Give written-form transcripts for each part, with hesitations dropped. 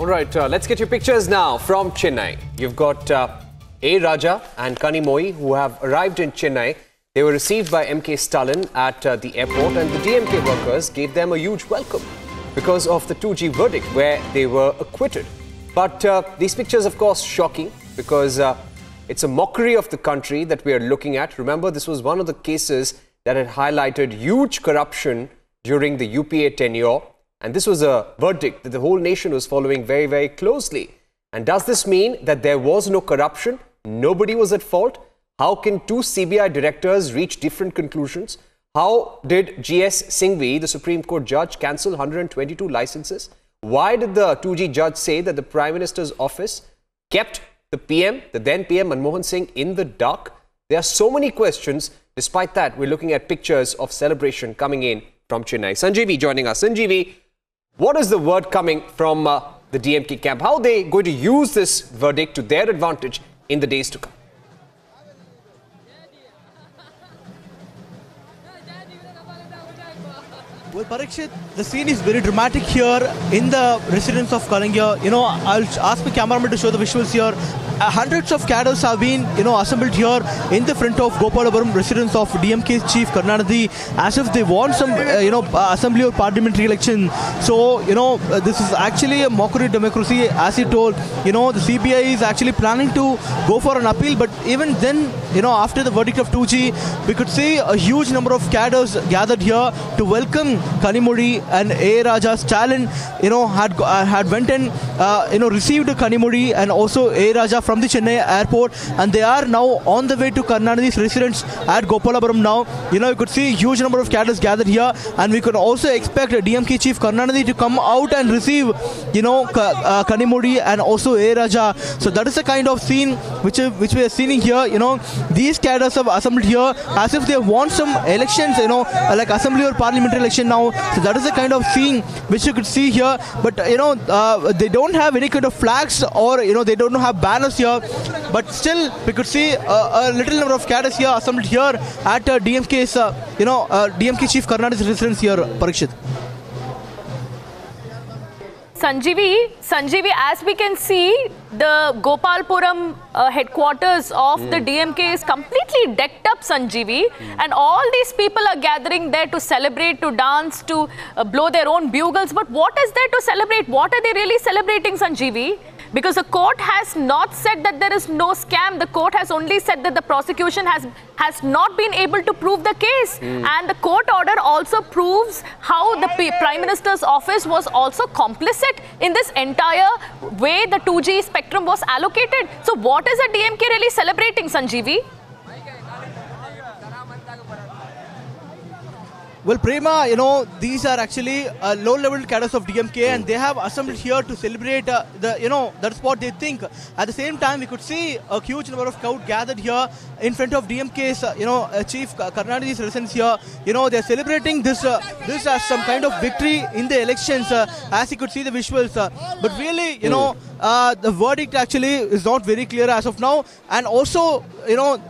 All right, let's get your pictures now from Chennai. You've got A Raja and Kanimozhi who have arrived in Chennai. They were received by MK Stalin at the airport, and the DMK workers gave them a huge welcome because of the 2G verdict where they were acquitted. But these pictures, of course, shocking because it's a mockery of the country that we are looking at. Remember, this was one of the cases that had highlighted huge corruption during the UPA tenure. And this was a verdict that the whole nation was following very, very closely. And does this mean that there was no corruption? Nobody was at fault? How can two CBI directors reach different conclusions? How did GS Singhvi, the Supreme Court judge, cancel 122 licenses? Why did the 2G judge say that the Prime Minister's office kept the PM, the then PM Manmohan Singh, in the dark? There are so many questions. Despite that, we're looking at pictures of celebration coming in from Chennai. Sanjeevi joining us. Sanjeevi, what is the word coming from the DMK camp? How are they going to use this verdict to their advantage in the days to come? Well, Parikshit, the scene is very dramatic here in the residence of Kalangya. I'll ask my cameraman to show the visuals here. Hundreds of cadres have been, assembled here in the front of Gopalapuram residence of DMK Chief Karunanidhi, as if they want some, assembly or parliamentary election. So, this is actually a mockery democracy, as he told. The CBI is actually planning to go for an appeal, but even then, after the verdict of 2G, we could see a huge number of cadres gathered here to welcome Kanimozhi, and A Raja Stalin, had went and, received Kanimozhi and also A Raja from the Chennai airport, and they are now on the way to Karunanidhi's residence at Gopalapuram now. You could see a huge number of cadres gathered here, and we could also expect DMK Chief Karunanidhi to come out and receive, Kanimozhi and also A Raja. So that is the kind of scene which we are seeing here. These cadres have assembled here as if they want some elections, like assembly or parliamentary election now. So that is the kind of scene which you could see here. But they don't have any kind of flags or they don't have banners here. But still, we could see a little number of cadres here assembled here at DMK's DMK Chief Karunanidhi's residence here, Parikshit. Sanjeevi, as we can see, the Gopalpuram headquarters of the DMK is completely decked up, Sanjeevi. And all these people are gathering there to celebrate, to dance, to blow their own bugles. But what is there to celebrate? What are they really celebrating, Sanjeevi? Because the court has not said that there is no scam. The court has only said that the prosecution has not been able to prove the case. And the court order also proves how the Prime Minister's office was also complicit in this entire way the 2G spectrum was allocated. So what is the DMK really celebrating, Sanjeevi? Well, Prema, these are actually low-level cadres of DMK, and they have assembled here to celebrate that's what they think. At the same time, we could see a huge number of crowd gathered here in front of DMK's, Chief Karunanidhi's residence here. They're celebrating this as some kind of victory in the elections, as you could see the visuals. But really, the verdict actually is not very clear as of now. And also,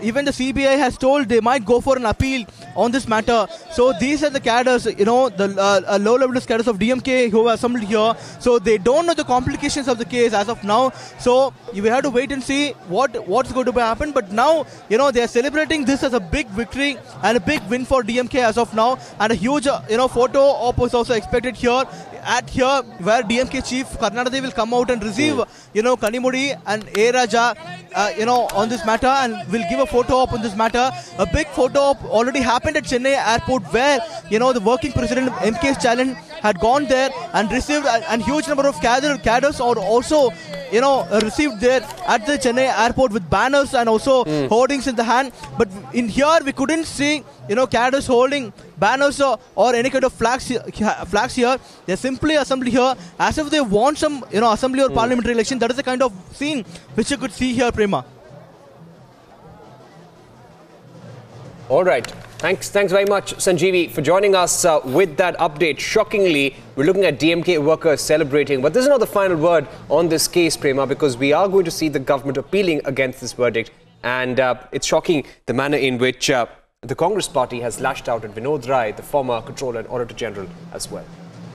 even the CBI has told they might go for an appeal on this matter. So these are the cadres, the low-level cadres of DMK who are assembled here. So they don't know the complications of the case as of now. So you have to wait and see what's going to happen. But now, they are celebrating this as a big victory and a big win for DMK as of now. And a huge, photo op is also expected here where DMK Chief Karunanidhi will come out and receive, Kanimozhi and A Raja, on this matter, and will give a photo op on this matter. A big photo op already happened at Chennai airport where, the working president MK Stalin had gone there and received, and huge number of cadres are also, received there at the Chennai airport with banners and also hoardings in the hand. But in here, we couldn't see, cadres holding banners or any kind of flags here. They're simply assembled here as if they want some, assembly or parliamentary election. That is the kind of scene which you could see here, Prema. All right. Thanks very much, Sanjeevi, for joining us with that update. Shockingly, we're looking at DMK workers celebrating. But this is not the final word on this case, Prema, because we are going to see the government appealing against this verdict. And it's shocking the manner in which the Congress party has lashed out at Vinod Rai, the former Controller and Auditor General, as well.